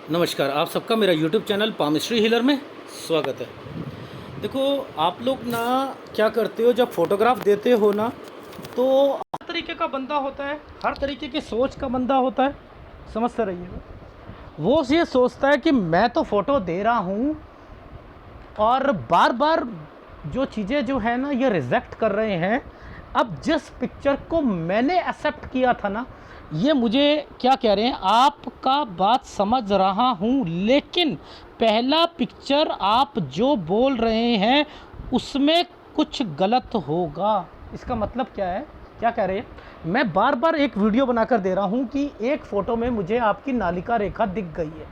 नमस्कार, आप सबका मेरा यूट्यूब चैनल पामिस्ट्री हीलर में स्वागत है। देखो, आप लोग ना क्या करते हो, जब फोटोग्राफ देते हो ना, तो हर तरीके का बंदा होता है, हर तरीके की सोच का बंदा होता है। समझते रहिएगा। वो ये सोचता है कि मैं तो फ़ोटो दे रहा हूँ और बार बार जो चीज़ें जो है ना ये रिजेक्ट कर रहे हैं। अब जिस पिक्चर को मैंने एक्सेप्ट किया था ना, ये मुझे क्या कह रहे हैं, आपका बात समझ रहा हूँ, लेकिन पहला पिक्चर आप जो बोल रहे हैं उसमें कुछ गलत होगा। इसका मतलब क्या है, क्या कह रहे हैं, मैं बार बार एक वीडियो बनाकर दे रहा हूँ कि एक फ़ोटो में मुझे आपकी नालिका रेखा दिख गई है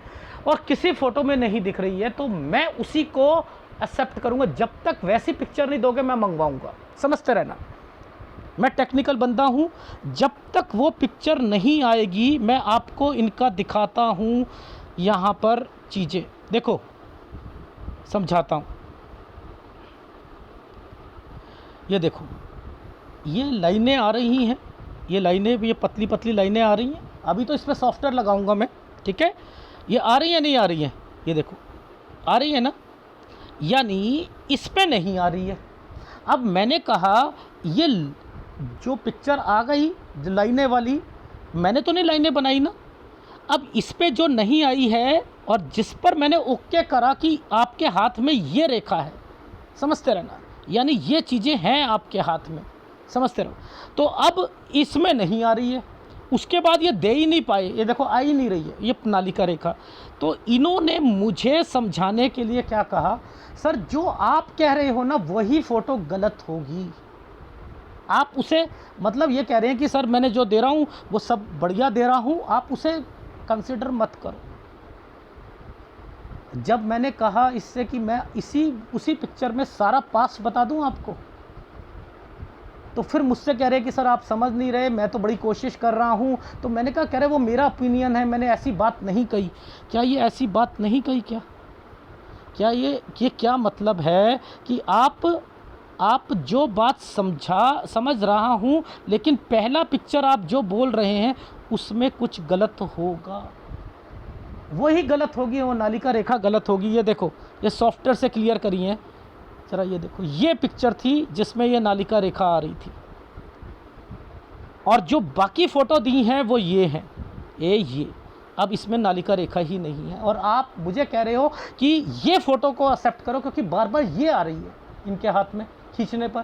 और किसी फ़ोटो में नहीं दिख रही है, तो मैं उसी को एक्सेप्ट करूँगा। जब तक वैसी पिक्चर नहीं दोगे मैं मंगवाऊँगा। समझते रहना, मैं टेक्निकल बंदा हूँ। जब तक वो पिक्चर नहीं आएगी मैं आपको इनका दिखाता हूँ। यहाँ पर चीज़ें देखो, समझाता हूँ। ये देखो, ये लाइनें आ रही हैं, ये लाइनें, ये पतली पतली लाइनें आ रही हैं। अभी तो इस पर सॉफ्टवेयर लगाऊंगा मैं, ठीक है। ये आ रही है नहीं आ रही है, ये देखो आ रही है ना, यानी इस पे नहीं आ रही है। अब मैंने कहा ये जो पिक्चर आ गई जो लाइनें वाली, मैंने तो नहीं लाइनें बनाई ना। अब इस पे जो नहीं आई है और जिस पर मैंने ओके करा कि आपके हाथ में ये रेखा है, समझते रहना, यानी ये चीज़ें हैं आपके हाथ में, समझते रहो। तो अब इसमें नहीं आ रही है, उसके बाद ये दे ही नहीं पाए, ये देखो आ ही नहीं रही है ये नालिका रेखा। तो इन्होंने मुझे समझाने के लिए क्या कहा, सर जो आप कह रहे हो ना वही फ़ोटो गलत होगी। आप उसे, मतलब ये कह रहे हैं कि सर मैंने जो दे रहा हूँ वो सब बढ़िया दे रहा हूँ, आप उसे कंसिडर मत करो। जब मैंने कहा इससे कि मैं उसी पिक्चर में सारा पास्ट बता दूं आपको, तो फिर मुझसे कह रहे कि सर आप समझ नहीं रहे, मैं तो बड़ी कोशिश कर रहा हूं। तो मैंने कहा, कह रहे वो मेरा ओपिनियन है, मैंने ऐसी बात नहीं कही। क्या ये ऐसी बात नहीं कही? क्या ये क्या मतलब है कि आप जो बात समझ रहा हूं, लेकिन पहला पिक्चर आप जो बोल रहे हैं उसमें कुछ गलत होगा, वही गलत होगी, वो नालिका रेखा गलत होगी। ये देखो, ये सॉफ्टवेयर से क्लियर करी है जरा। ये देखो, ये पिक्चर थी जिसमें ये नालिका रेखा आ रही थी, और जो बाकी फ़ोटो दी हैं वो ये हैं, ये अब इसमें नालिका रेखा ही नहीं है। और आप मुझे कह रहे हो कि ये फ़ोटो को एक्सेप्ट करो क्योंकि बार बार ये आ रही है इनके हाथ में खींचने पर।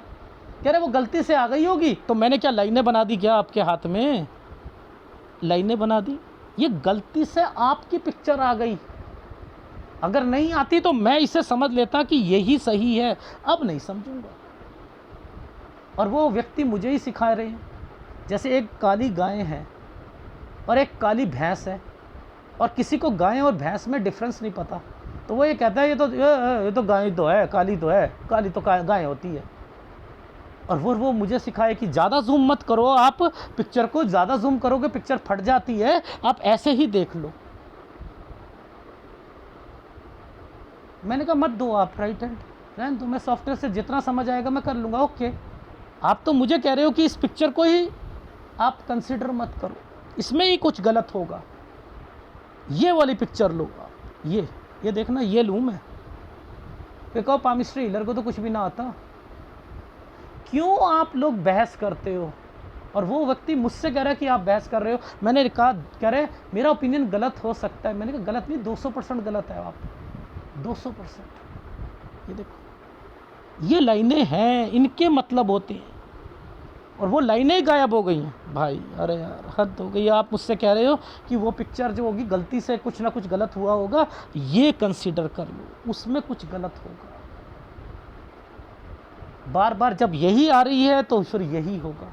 कह रहे वो गलती से आ गई होगी। तो मैंने क्या लाइनें बना दी क्या आपके हाथ में? लाइनें बना दी? ये गलती से आपकी पिक्चर आ गई। अगर नहीं आती तो मैं इसे समझ लेता कि यही सही है, अब नहीं समझूंगा। और वो व्यक्ति मुझे ही सिखा रहे हैं। जैसे एक काली गाय है और एक काली भैंस है, और किसी को गाय और भैंस में डिफरेंस नहीं पता, तो वो ये कहता है ये तो गाय तो है, काली तो है, काली तो गाय होती है। और वो मुझे सिखाए कि ज़्यादा जूम मत करो, आप पिक्चर को ज़्यादा जूम करोगे पिक्चर फट जाती है, आप ऐसे ही देख लो। मैंने कहा मत दो आप राइट हैंड, रहने दो, मैं सॉफ्टवेयर से जितना समझ आएगा मैं कर लूँगा। ओके, आप तो मुझे कह रहे हो कि इस पिक्चर को ही आप कंसिडर मत करो, इसमें ही कुछ गलत होगा। ये वाली पिक्चर लो आप, ये देखना, ये लूँ मैं। ये कहो पामिस्ट्री हीलर को तो कुछ भी ना आता। क्यों आप लोग बहस करते हो? और वो व्यक्ति मुझसे कह रहा है कि आप बहस कर रहे हो। मैंने कहा, कह रहे मेरा ओपिनियन गलत हो सकता है। मैंने कहा गलत नहीं, 200% गलत है आप, 200%। ये देखो, ये लाइनें हैं, इनके मतलब होते हैं, और वो लाइनें गायब हो गई हैं भाई। अरे यार हद हो गई। आप मुझसे कह रहे हो कि वो पिक्चर जो होगी गलती से कुछ ना कुछ गलत हुआ होगा, ये कंसीडर कर लो, उसमें कुछ गलत होगा। बार बार जब यही आ रही है तो फिर यही होगा।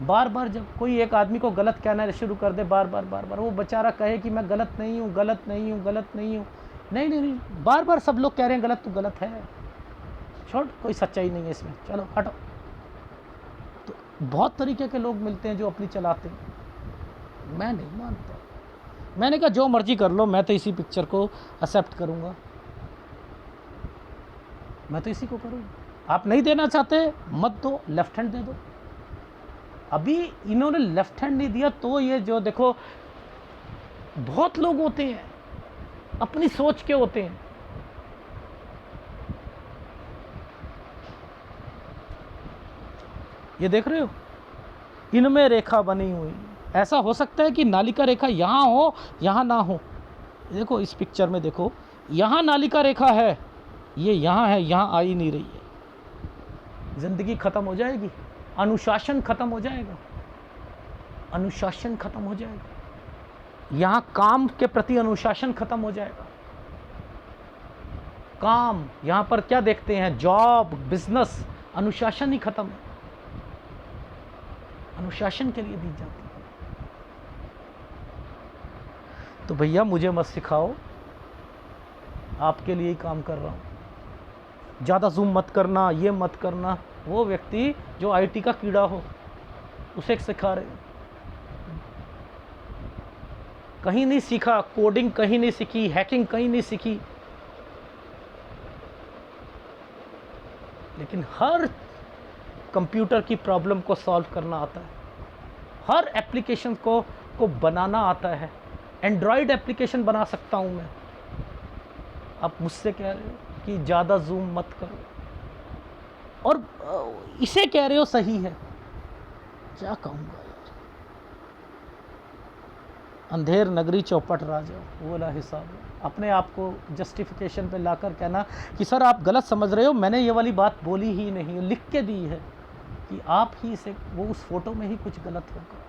बार बार जब कोई एक आदमी को गलत कहना शुरू कर दे, बार बार वो बेचारा कहे कि मैं गलत नहीं हूँ, गलत नहीं हूँ, गलत नहीं हूँ, नहीं, बार बार सब लोग कह रहे हैं गलत, तो गलत है, छोड़, कोई सच्चाई नहीं है इसमें, चलो हटो। तो बहुत तरीके के लोग मिलते हैं जो अपनी चलाते हैं, मैं नहीं मानता। मैंने कहा जो मर्जी कर लो, मैं तो इसी पिक्चर को एक्सेप्ट करूँगा, मैं तो इसी को करूँगा। आप नहीं देना चाहते मत दो, लेफ्ट हैंड दे दो। अभी इन्होंने लेफ्ट हैंड नहीं दिया, तो ये जो देखो बहुत लोग होते हैं अपनी सोच के होते हैं। ये देख रहे हो, इनमें रेखा बनी हुई। ऐसा हो सकता है कि नालिका रेखा यहाँ हो, यहाँ ना हो। देखो इस पिक्चर में देखो, यहाँ नालिका रेखा है, ये यहाँ है, यहाँ आ ही नहीं रही है। जिंदगी खत्म हो जाएगी, अनुशासन खत्म हो जाएगा, अनुशासन खत्म हो जाएगा। यहाँ काम के प्रति अनुशासन खत्म हो जाएगा। काम यहाँ पर क्या देखते हैं, जॉब, बिजनेस, अनुशासन ही खत्म है। अनुशासन के लिए दी जाती है। तो भैया मुझे मत सिखाओ, आपके लिए ही काम कर रहा हूँ। ज़्यादा जूम मत करना, ये मत करना। वो व्यक्ति जो आईटी का कीड़ा हो उसे सिखा रहे हो। कहीं नहीं सीखा, कोडिंग कहीं नहीं सीखी, हैकिंग कहीं नहीं सीखी, लेकिन हर कंप्यूटर की प्रॉब्लम को सॉल्व करना आता है, हर एप्लीकेशन को बनाना आता है। एंड्रॉयड एप्लीकेशन बना सकता हूं मैं। आप मुझसे कह रहे हो कि ज़्यादा जूम मत करो, और इसे कह रहे हो सही है। क्या कहूँगा यार, अंधेर नगरी चौपट राजा, वो वाला हिसाब है। अपने आप को जस्टिफिकेशन पे लाकर कहना कि सर आप गलत समझ रहे हो, मैंने ये वाली बात बोली ही नहीं, लिख के दी है कि आप ही से, वो उस फोटो में ही कुछ गलत होगा।